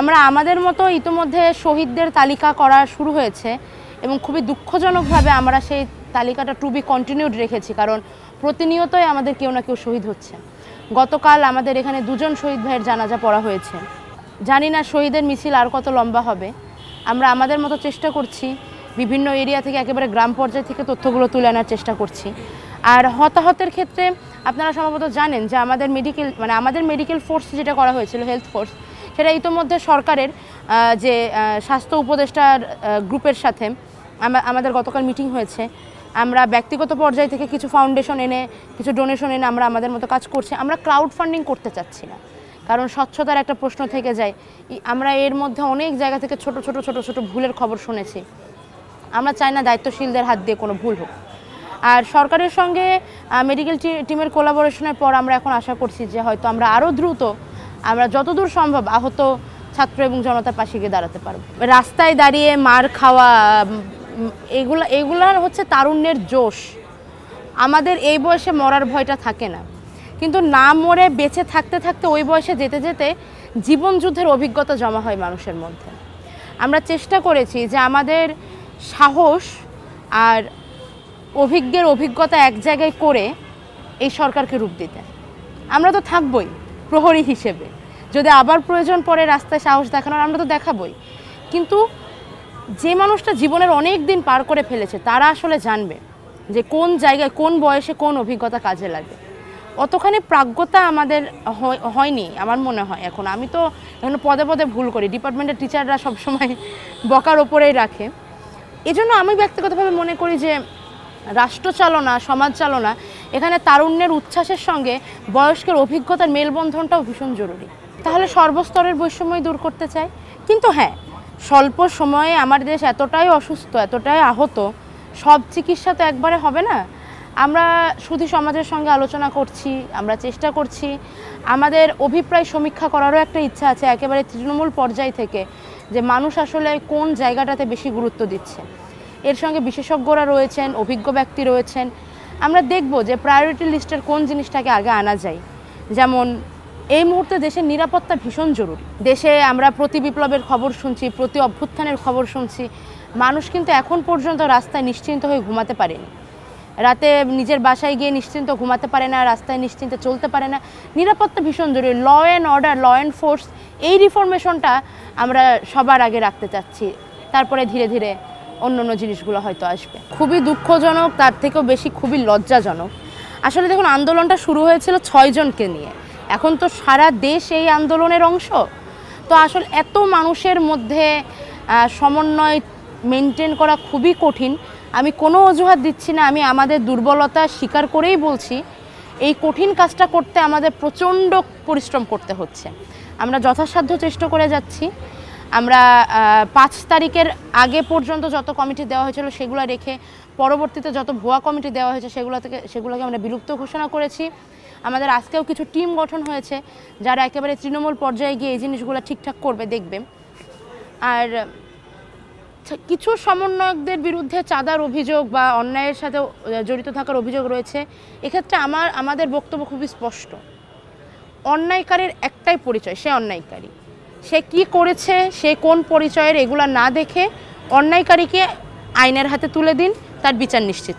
আমরা আমাদের মতো ইতিমধ্যে শহীদদের তালিকা করা শুরু হয়েছে এবং খুবই দুঃখজনকভাবে আমরা সেই তালিকাটা টু বি কন্টিনিউড রেখেছি, কারণ প্রতিনিয়তই আমাদের কেউ না কেউ শহীদ হচ্ছে। গতকাল আমাদের এখানে 2 জন শহীদ ভাইয়ের জানাজা পড়া হয়েছে। জানি না শহীদের মিছিল আর কত লম্বা হবে। আমরা আমাদের মতো চেষ্টা করছি, বিভিন্ন এরিয়া থেকে একেবারে গ্রাম পর্যায় থেকে তথ্যগুলো তুলে আনার চেষ্টা করছি। আর হতাহতের ক্ষেত্রে আপনারা সম্ভবত জানেন যে আমাদের মেডিকেল ফোর্স যেটা করা হয়েছিল, হেলথ ফোর্স, সেটা ইতিমধ্যে সরকারের যে স্বাস্থ্য উপদেষ্টার গ্রুপের সাথে আমাদের গতকাল মিটিং হয়েছে। আমরা ব্যক্তিগত পর্যায় থেকে কিছু ফাউন্ডেশন এনে, কিছু ডোনেশন এনে আমরা আমাদের মতো কাজ করছি। আমরা ক্রাউড ফান্ডিং করতে চাচ্ছি না, কারণ স্বচ্ছতার একটা প্রশ্ন থেকে যায়। আমরা এর মধ্যে অনেক জায়গা থেকে ছোট ছোট ভুলের খবর শুনেছি। আমরা চাই না দায়িত্বশীলদের হাত দিয়ে কোনো ভুল হোক। আর সরকারের সঙ্গে মেডিকেল টিমের কোলাবোরেশনের পর আমরা এখন আশা করছি যে হয়তো আমরা আরও দ্রুত আমরা যতদূর সম্ভব আহত ছাত্র এবং জনতার পাশে গিয়ে দাঁড়াতে পারব। রাস্তায় দাঁড়িয়ে মার খাওয়া এগুলা হচ্ছে তারুণ্যের জোশ। আমাদের এই বয়সে মরার ভয়টা থাকে না, কিন্তু না মরে বেঁচে থাকতে থাকতে ওই বয়সে যেতে যেতে জীবন যুদ্ধের অভিজ্ঞতা জমা হয় মানুষের মধ্যে। আমরা চেষ্টা করেছি যে আমাদের সাহস আর অভিজ্ঞের অভিজ্ঞতা এক জায়গায় করে এই সরকারকে রূপ দিতে। আমরা তো থাকবই প্রহরী হিসেবে, যদি আবার প্রয়োজন পড়ে রাস্তায় সাহস দেখানোর আমরা তো দেখাবই। কিন্তু যে মানুষটা জীবনের অনেক দিন পার করে ফেলেছে তারা আসলে জানবে যে কোন জায়গায় কোন বয়সে কোন অভিজ্ঞতা কাজে লাগে। অতখানি প্রাজ্ঞতা আমাদের হয়নি আমার মনে হয়। এখন আমি তো এখন পদে পদে ভুল করি, ডিপার্টমেন্টের টিচাররা সবসময় বকার ওপরেই রাখে। এজন্য আমি ব্যক্তিগতভাবে মনে করি যে রাষ্ট্রচালনা, সমাজ চালনা, এখানে তারুণ্যের উচ্ছ্বাসের সঙ্গে বয়স্কের অভিজ্ঞতার মেলবন্ধনটাও ভীষণ জরুরি। তাহলে সর্বস্তরের বৈষম্যই দূর করতে চাই। কিন্তু হ্যাঁ, স্বল্প সময়ে আমার দেশ এতটাই অসুস্থ, এতটাই আহত, সব চিকিৎসা তো একবারে হবে না। আমরা শুধু সমাজের সঙ্গে আলোচনা করছি, আমরা চেষ্টা করছি। আমাদের অভিপ্রায় সমীক্ষা করারও একটা ইচ্ছা আছে একেবারে তৃণমূল পর্যায় থেকে, যে মানুষ আসলে কোন জায়গাটাতে বেশি গুরুত্ব দিচ্ছে। এর সঙ্গে বিশেষজ্ঞরা রয়েছেন, অভিজ্ঞ ব্যক্তি রয়েছেন। আমরা দেখব যে প্রায়োরিটি লিস্টের কোন জিনিসটাকে আগে আনা যায়। যেমন এই মুহূর্তে দেশের নিরাপত্তা ভীষণ জরুরি। দেশে আমরা প্রতি বিপ্লবের খবর শুনছি, প্রতি অভ্যুত্থানের খবর শুনছি। মানুষ কিন্তু এখন পর্যন্ত রাস্তায় নিশ্চিন্ত হয়ে ঘুমাতে পারেনি, রাতে নিজের বাসায় গিয়ে নিশ্চিন্ত ঘুমাতে পারে না, রাস্তায় নিশ্চিন্তে চলতে পারে না। নিরাপত্তা ভীষণ জরুরি। Law and order, law and force, এই রিফরমেশনটা আমরা সবার আগে রাখতে চাচ্ছি। তারপরে ধীরে ধীরে অন্য জিনিসগুলো হয়তো আসবে। খুবই দুঃখজনক, তার থেকেও বেশি খুবই লজ্জাজনক। আসলে দেখুন, আন্দোলনটা শুরু হয়েছিল 6 জনকে নিয়ে, এখন তো সারা দেশ এই আন্দোলনের অংশ। তো আসলে এত মানুষের মধ্যে সমন্বয় মেনটেন করা খুবই কঠিন। আমি কোনো অজুহাত দিচ্ছি না, আমি আমাদের দুর্বলতা স্বীকার করেই বলছি, এই কঠিন কাজটা করতে আমাদের প্রচণ্ড পরিশ্রম করতে হচ্ছে। আমরা যথাসাধ্য চেষ্টা করে যাচ্ছি। আমরা 5 তারিখের আগে পর্যন্ত যত কমিটি দেওয়া হয়েছিল সেগুলো রেখে পরবর্তীতে যত ভুয়া কমিটি দেওয়া হয়েছে সেগুলোকে আমরা বিলুপ্ত ঘোষণা করেছি। আমাদের আজকেও কিছু টিম গঠন হয়েছে যারা একেবারে তৃণমূল পর্যায়ে গিয়ে এই জিনিসগুলো ঠিকঠাক করবে, দেখবে। আর কিছু সমন্বয়কদের বিরুদ্ধে চাঁদার অভিযোগ বা অন্যায়ের সাথে জড়িত থাকার অভিযোগ রয়েছে। এক্ষেত্রে আমাদের বক্তব্য খুবই স্পষ্ট। অন্যায়কারীর একটাই পরিচয়, সে অন্যায়কারী। সে কি করেছে, সে কোন পরিচয়ের, এগুলা না দেখে অন্যায়কারীকে আইনের হাতে তুলে দিন, তার বিচার নিশ্চিত।